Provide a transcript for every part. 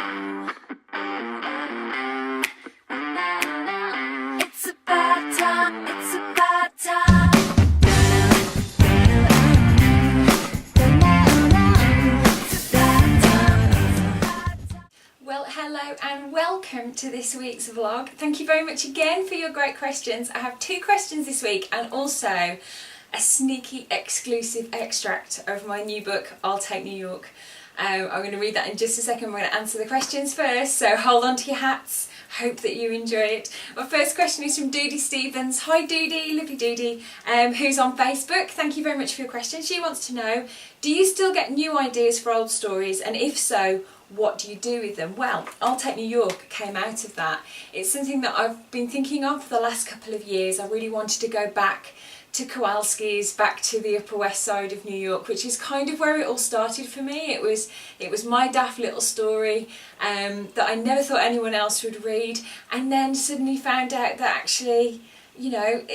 It's about time, it's about time. It's about time. Well, hello and welcome to this week's vlog. Thank you very much again for your great questions. I have 2 questions this week and also a sneaky exclusive extract of my new book, I'll Take New York. I'm going to read that in just a second. We're going to answer the questions first, so hold on to your hats. Hope that you enjoy it. My first question is from Doody Stevens. Hi Doody, lovely Doody, who's on Facebook. Thank you very much for your question. She wants to know, do you still get new ideas for old stories, and if so, what do you do with them? Well, I'll Take New York came out of that. It's something that I've been thinking of for the last couple of years. I really wanted to go back to Kowalski's, back to the Upper West Side of New York, which is kind of where it all started for me. It was my daft little story that I never thought anyone else would read, and then suddenly found out that actually, you know,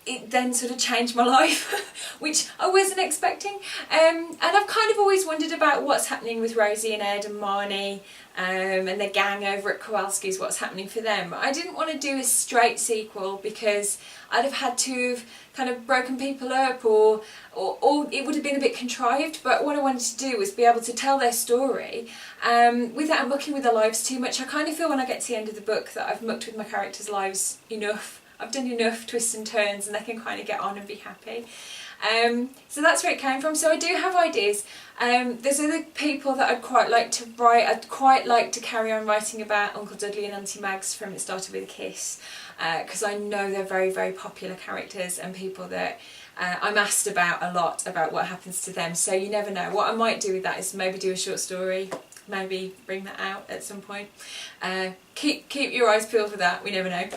it then sort of changed my life, which I wasn't expecting. And I've kind of always wondered about what's happening with Rosie and Ed and Marnie and the gang over at Kowalski's, what's happening for them. I didn't want to do a straight sequel because I'd have had to have kind of broken people up or it would have been a bit contrived, but what I wanted to do was be able to tell their story without mucking with their lives too much. I kind of feel when I get to the end of the book that I've mucked with my characters' lives enough. I've done enough twists and turns and they can kind of get on and be happy. So that's where it came from. So I do have ideas. There's other people that I'd quite like to write. I'd quite like to carry on writing about Uncle Dudley and Auntie Mags from It Started With a Kiss, because I know they're very, very popular characters and people that I'm asked about a lot about what happens to them. So you never know. What I might do with that is maybe do a short story, maybe bring that out at some point. Keep your eyes peeled for that. We never know.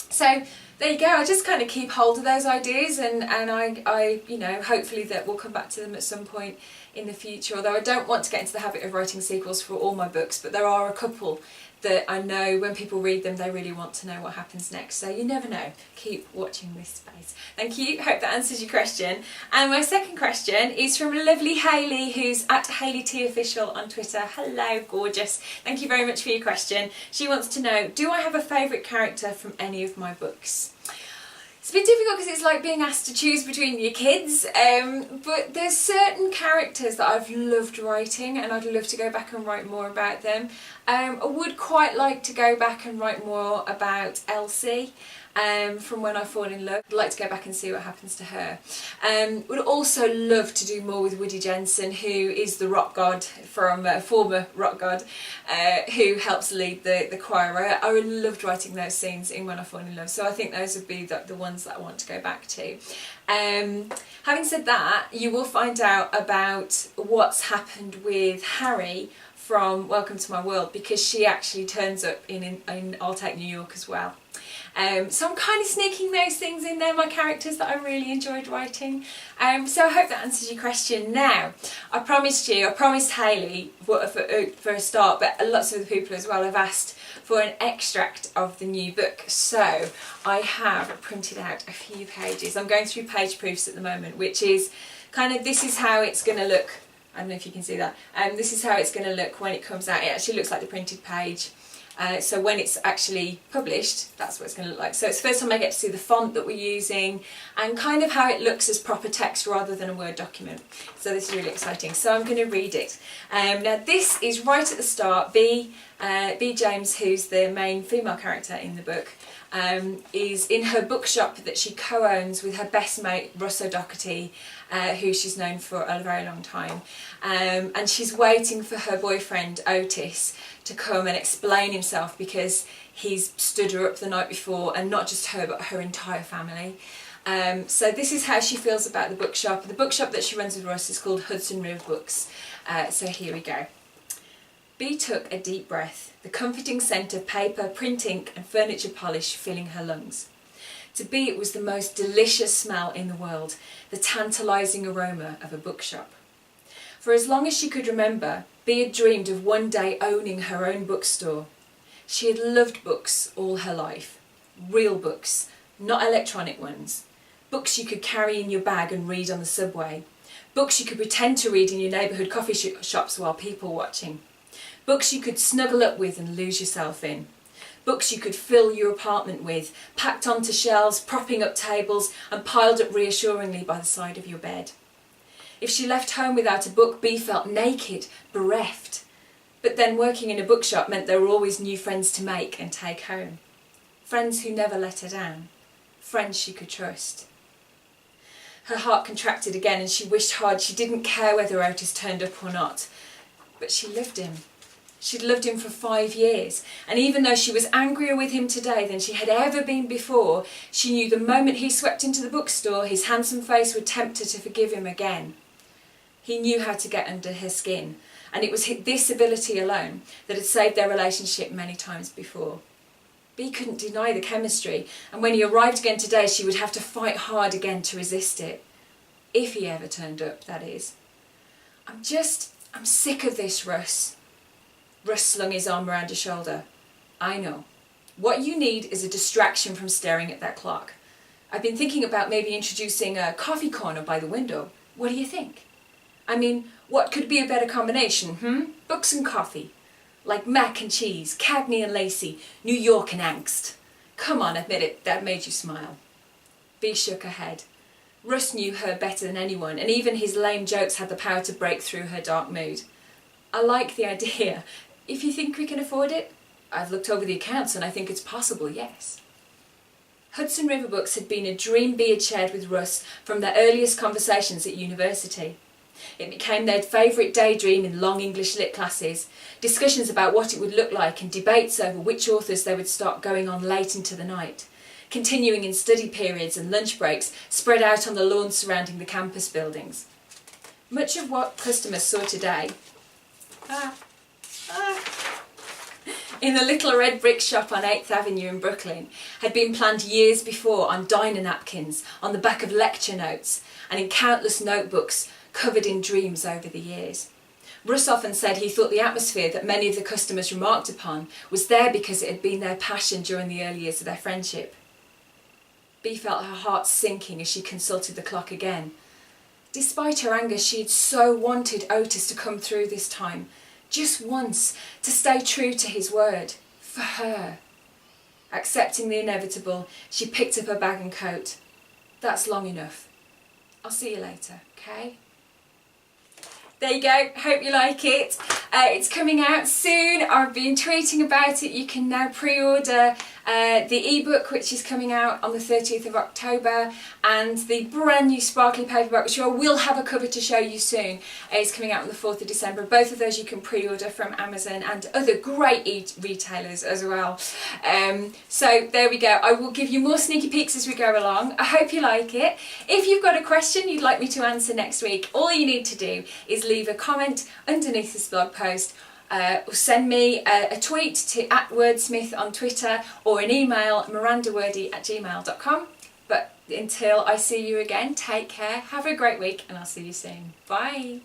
So there you go. I just kind of keep hold of those ideas, and I you know, hopefully that we'll come back to them at some point in the future. Although I don't want to get into the habit of writing sequels for all my books, but there are a couple that I know when people read them they really want to know what happens next. So you never know. Keep watching this space. Thank you. Hope that answers your question. And my second question is from lovely Hayley, who's at Hayley T Official on Twitter. Hello, gorgeous. Thank you very much for your question. She wants to know, do I have a favourite character from any of my books? It's a bit difficult because it's like being asked to choose between your kids, but there's certain characters that I've loved writing and I'd love to go back and write more about them. I would quite like to go back and write more about Elsie from When I Fall in Love. I'd like to go back and see what happens to her. Would also love to do more with Woody Jensen, who is the rock god from former rock god, who helps lead the choir. I would loved writing those scenes in When I Fall in Love, so I think those would be the ones that I want to go back to. Having said that, you will find out about what's happened with Harry from Welcome to My World, because she actually turns up in I'll Take New York as well. So I'm kind of sneaking those things in there, my characters that I really enjoyed writing. So I hope that answers your question. Now, I promised Hayley for a start, but lots of the people as well have asked for an extract of the new book. So I have printed out a few pages. I'm going through page proofs at the moment, which is kind of, this is how it's going to look. I don't know if you can see that. This is how it's going to look when it comes out. It actually looks like the printed page. So when it's actually published, that's what it's going to look like. So it's the first time I get to see the font that we're using and kind of how it looks as proper text rather than a Word document. So this is really exciting. So I'm going to read it. Now this is right at the start. B James, who's the main female character in the book, is in her bookshop that she co-owns with her best mate Russ O'Doherty, who she's known for a very long time, and she's waiting for her boyfriend Otis to come and explain himself because he's stood her up the night before, and not just her but her entire family. So this is how she feels about the bookshop. The bookshop that she runs with Russ is called Hudson River Books. So here we go. Bea took a deep breath, the comforting scent of paper, print ink and furniture polish filling her lungs. To Bea it was the most delicious smell in the world, the tantalising aroma of a bookshop. For as long as she could remember, Bea had dreamed of one day owning her own bookstore. She had loved books all her life. Real books, not electronic ones. Books you could carry in your bag and read on the subway. Books you could pretend to read in your neighbourhood coffee shops while people were watching. Books you could snuggle up with and lose yourself in. Books you could fill your apartment with, packed onto shelves, propping up tables and piled up reassuringly by the side of your bed. If she left home without a book, Bea felt naked, bereft. But then working in a bookshop meant there were always new friends to make and take home. Friends who never let her down. Friends she could trust. Her heart contracted again and she wished hard she didn't care whether Otis turned up or not. But she loved him. She'd loved him for 5 years, and even though she was angrier with him today than she had ever been before, she knew the moment he swept into the bookstore, his handsome face would tempt her to forgive him again. He knew how to get under her skin, and it was this ability alone that had saved their relationship many times before. Bea couldn't deny the chemistry, and when he arrived again today, she would have to fight hard again to resist it. If he ever turned up, that is. I'm sick of this, Russ. Russ slung his arm around her shoulder. I know. What you need is a distraction from staring at that clock. I've been thinking about maybe introducing a coffee corner by the window. What do you think? I mean, what could be a better combination, Books and coffee. Like mac and cheese, Cagney and Lacey, New York and angst. Come on, admit it, that made you smile. Bea shook her head. Russ knew her better than anyone, and even his lame jokes had the power to break through her dark mood. I like the idea. If you think we can afford it, I've looked over the accounts and I think it's possible, yes. Hudson River Books had been a dream Bea had shared with Russ from their earliest conversations at university. It became their favourite daydream in long English lit classes, discussions about what it would look like and debates over which authors they would start going on late into the night, continuing in study periods and lunch breaks spread out on the lawns surrounding the campus buildings. Much of what customers saw today in the little red brick shop on 8th Avenue in Brooklyn had been planned years before on diner napkins, on the back of lecture notes, and in countless notebooks covered in dreams over the years. Russ often said he thought the atmosphere that many of the customers remarked upon was there because it had been their passion during the early years of their friendship. Bea felt her heart sinking as she consulted the clock again. Despite her anger, she had so wanted Otis to come through this time, just once, to stay true to his word, for her. Accepting the inevitable, she picked up her bag and coat. That's long enough. I'll see you later, okay? There you go, hope you like it. It's coming out soon. I've been tweeting about it. You can now pre-order the ebook, which is coming out on the 30th of October, and the brand new sparkly paperback, which I will have a cover to show you soon, is coming out on the 4th of December. Both of those you can pre-order from Amazon and other great retailers as well. So there we go. I will give you more sneaky peeks as we go along. I hope you like it. If you've got a question you'd like me to answer next week, all you need to do is leave a comment underneath this blog post, or send me a tweet to @wordsmith on Twitter, or an email mirandawordy@gmail.com. But until I see you again, take care, have a great week, and I'll see you soon. Bye.